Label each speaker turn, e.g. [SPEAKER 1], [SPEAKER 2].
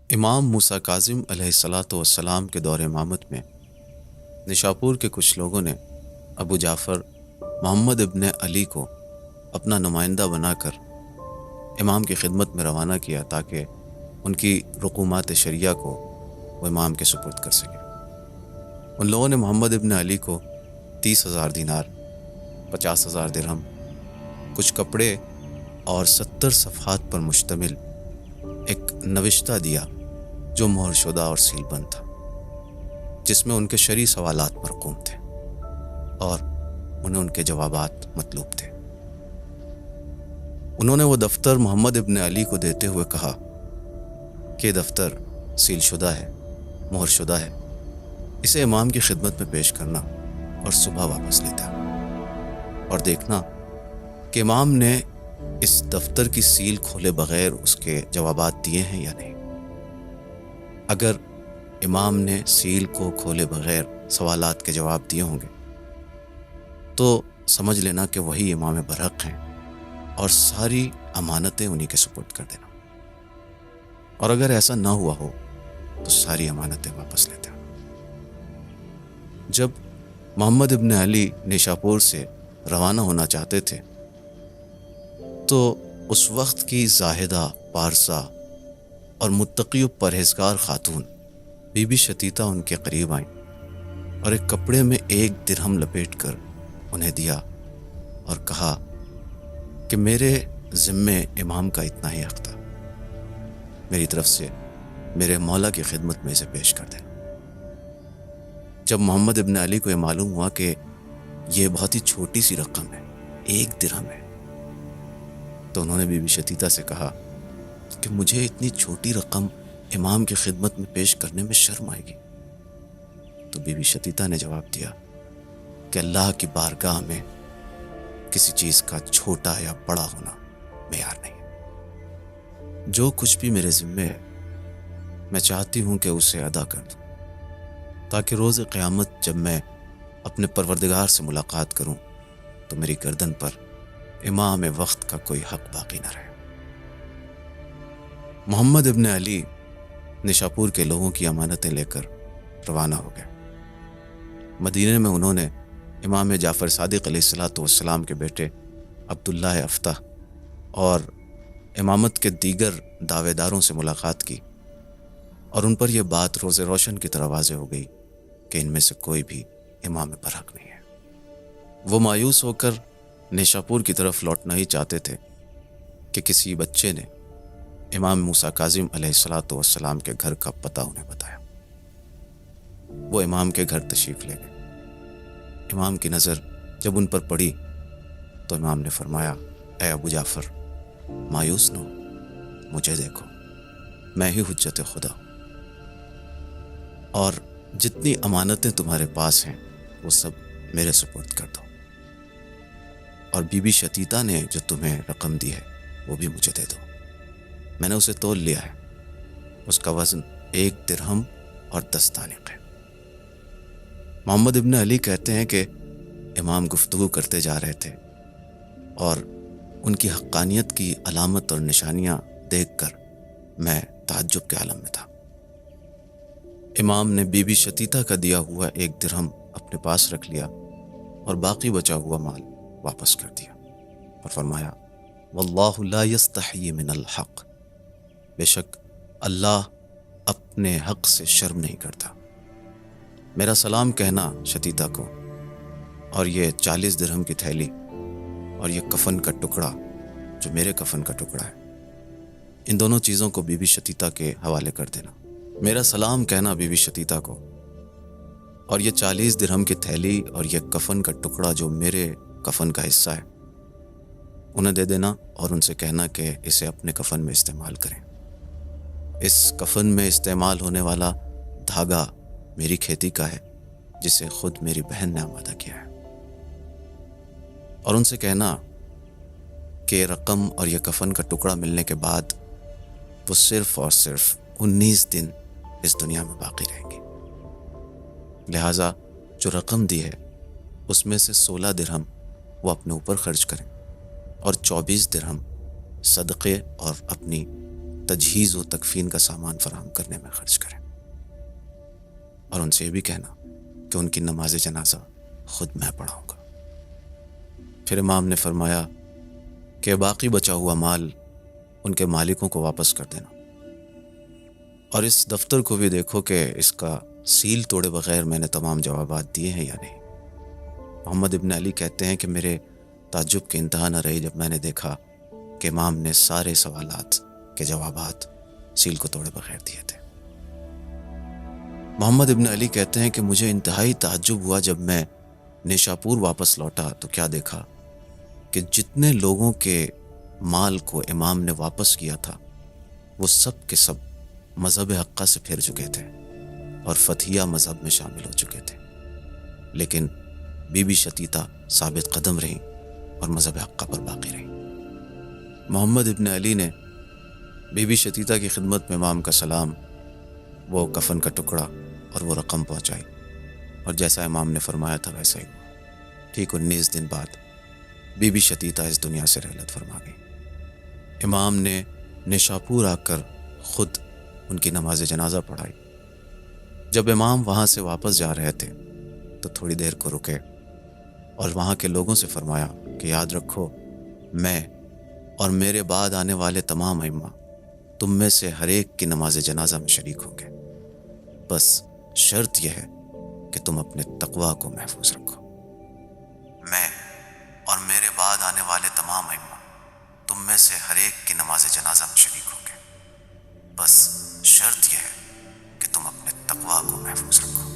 [SPEAKER 1] امام موسیٰ کاظم علیہ الصلاۃ والسلام کے دور امامت میں نشاپور کے کچھ لوگوں نے ابو جعفر محمد ابن علی کو اپنا نمائندہ بنا کر امام کی خدمت میں روانہ کیا تاکہ ان کی رقومات شریعہ کو وہ امام کے سپرد کر سکے۔ ان لوگوں نے محمد ابن علی کو 30,000 دینار، 50,000 درہم، کچھ کپڑے اور 70 صفحات پر مشتمل ایک نوشتہ دیا جو مہر شدہ اور سیل بند تھا، جس میں ان کے شرعی سوالات مرقوم تھے اور انہیں ان کے جوابات مطلوب تھے۔ انہوں نے وہ دفتر محمد ابن علی کو دیتے ہوئے کہا کہ دفتر سیل شدہ ہے، مہر شدہ ہے، اسے امام کی خدمت میں پیش کرنا اور صبح واپس لیتا اور دیکھنا کہ امام نے اس دفتر کی سیل کھولے بغیر اس کے جوابات دیے ہیں یا نہیں۔ اگر امام نے سیل کو کھولے بغیر سوالات کے جواب دیے ہوں گے تو سمجھ لینا کہ وہی امام برحق ہیں اور ساری امانتیں انہی کے سپرد کر دینا، اور اگر ایسا نہ ہوا ہو تو ساری امانتیں واپس لیتے۔ جب محمد ابن علی نشاپور سے روانہ ہونا چاہتے تھے تو اس وقت کی زاہدہ، پارسا اور متقی و پرہیزگار خاتون بی بی شتیتا ان کے قریب آئیں اور ایک کپڑے میں 1 درہم لپیٹ کر انہیں دیا اور کہا کہ میرے ذمے امام کا اتنا ہی حق تھا، میری طرف سے میرے مولا کی خدمت میں اسے پیش کر دیں۔ جب محمد ابن علی کو یہ معلوم ہوا کہ یہ بہت ہی چھوٹی سی رقم ہے، 1 درہم ہے، تو انہوں نے بی بی شتیتا سے کہا کہ مجھے اتنی چھوٹی رقم امام کی خدمت میں پیش کرنے میں شرم آئے گی۔ تو بی بی شتیتا نے جواب دیا کہ اللہ کی بارگاہ میں کسی چیز کا چھوٹا یا بڑا ہونا معیار نہیں ہے، جو کچھ بھی میرے ذمے ہے میں چاہتی ہوں کہ اسے ادا کر دوں، تاکہ روز قیامت جب میں اپنے پروردگار سے ملاقات کروں تو میری گردن پر امام وقت کا کوئی حق باقی نہ رہے۔ محمد ابن علی نشاپور کے لوگوں کی امانتیں لے کر روانہ ہو گئے۔ مدینے میں انہوں نے امام جعفر صادق علیہ الصلاۃ والسلام کے بیٹے عبداللہ افتح اور امامت کے دیگر دعوے داروں سے ملاقات کی، اور ان پر یہ بات روز روشن کی طرح واضح ہو گئی کہ ان میں سے کوئی بھی امام برحق نہیں ہے۔ وہ مایوس ہو کر نشاپور کی طرف لوٹنا ہی چاہتے تھے کہ کسی بچے نے امام موسیٰ کاظم علیہ الصلاۃ والسلام کے گھر کا پتہ انہیں بتایا۔ وہ امام کے گھر تشریف لے گئے۔ امام کی نظر جب ان پر پڑی تو امام نے فرمایا، اے ابو جعفر، مایوس نہ ہو، مجھے دیکھو، میں ہی حجت خدا ہوں، اور جتنی امانتیں تمہارے پاس ہیں وہ سب میرے سپرد کر دو، اور بی بی شتیتا نے جو تمہیں رقم دی ہے وہ بھی مجھے دے دو، میں نے اسے تول لیا ہے، اس کا وزن 1 درہم اور 10 دانق ہے۔ محمد ابن علی کہتے ہیں کہ امام گفتگو کرتے جا رہے تھے اور ان کی حقانیت کی علامت اور نشانیاں دیکھ کر میں تعجب کے عالم میں تھا۔ امام نے بی بی شتیتا کا دیا ہوا 1 درہم اپنے پاس رکھ لیا اور باقی بچا ہوا مال واپس کر دیا اور فرمایا، واللہ لا یستحی من الحق، بے شک اللہ اپنے حق سے شرم نہیں کرتا، میرا سلام کہنا شتیتا کو، اور یہ 40 درہم کی تھیلی اور یہ کفن کا ٹکڑا جو میرے کفن کا ٹکڑا ہے، ان دونوں چیزوں کو بی بی شتیتا کے حوالے کر دینا، میرا سلام کہنا بی بی شتیتا کو، اور یہ 40 درہم کی تھیلی اور یہ کفن کا ٹکڑا جو میرے کفن کا حصہ ہے انہیں دے دینا، اور ان سے کہنا کہ اسے اپنے کفن میں استعمال کریں۔ اس کفن میں استعمال ہونے والا دھاگا میری کھیتی کا ہے جسے خود میری بہن نے آمادہ کیا ہے، اور ان سے کہنا کہ یہ رقم اور یہ کفن کا ٹکڑا ملنے کے بعد وہ صرف اور صرف 19 دن اس دنیا میں باقی رہیں گی، لہٰذا جو رقم دی ہے اس میں سے 16 درہم وہ اپنے اوپر خرچ کریں اور 24 درہم صدقے اور اپنی تجہیز و تکفین کا سامان فراہم کرنے میں خرچ کریں، اور ان سے یہ بھی کہنا کہ ان کی نماز جنازہ خود میں پڑھاؤں گا۔ پھر امام نے فرمایا کہ باقی بچا ہوا مال ان کے مالکوں کو واپس کر دینا، اور اس دفتر کو بھی دیکھو کہ اس کا سیل توڑے بغیر میں نے تمام جوابات دیے ہیں یا نہیں۔ محمد ابن علی کہتے ہیں کہ میرے تعجب کی انتہا نہ رہی جب میں نے دیکھا کہ امام نے سارے سوالات کے جوابات سیل کو توڑے بغیر دیے تھے۔ محمد ابن علی کہتے ہیں کہ مجھے انتہائی تعجب ہوا جب میں نیشاپور واپس لوٹا تو کیا دیکھا کہ جتنے لوگوں کے مال کو امام نے واپس کیا تھا وہ سب کے سب مذہب حقہ سے پھر چکے تھے اور فتحیہ مذہب میں شامل ہو چکے تھے، لیکن بی بی شتیتا ثابت قدم رہیں اور مذہب حقہ پر باقی رہیں۔ محمد ابن علی نے بی بی شتیتا کی خدمت میں امام کا سلام، وہ کفن کا ٹکڑا اور وہ رقم پہنچائی، اور جیسا امام نے فرمایا تھا ویسا ہی ہوا۔ ٹھیک 19 دن بعد بی بی شتیتا اس دنیا سے رحلت فرما گئی۔ امام نے نیشاپور آ کر خود ان کی نماز جنازہ پڑھائی۔ جب امام وہاں سے واپس جا رہے تھے تو تھوڑی دیر کو رکے اور وہاں کے لوگوں سے فرمایا کہ یاد رکھو، میں اور میرے بعد آنے والے تمام ائمہ تم میں سے ہر ایک کی نماز جنازہ میں شریک ہوں گے، بس شرط یہ ہے کہ تم اپنے تقویٰ کو محفوظ رکھو۔ میں اور میرے بعد آنے والے تمام ائمہ تم میں سے ہر ایک کی نماز جنازہ میں شریک ہوں گے، بس شرط یہ ہے کہ تم اپنے تقویٰ کو محفوظ رکھو۔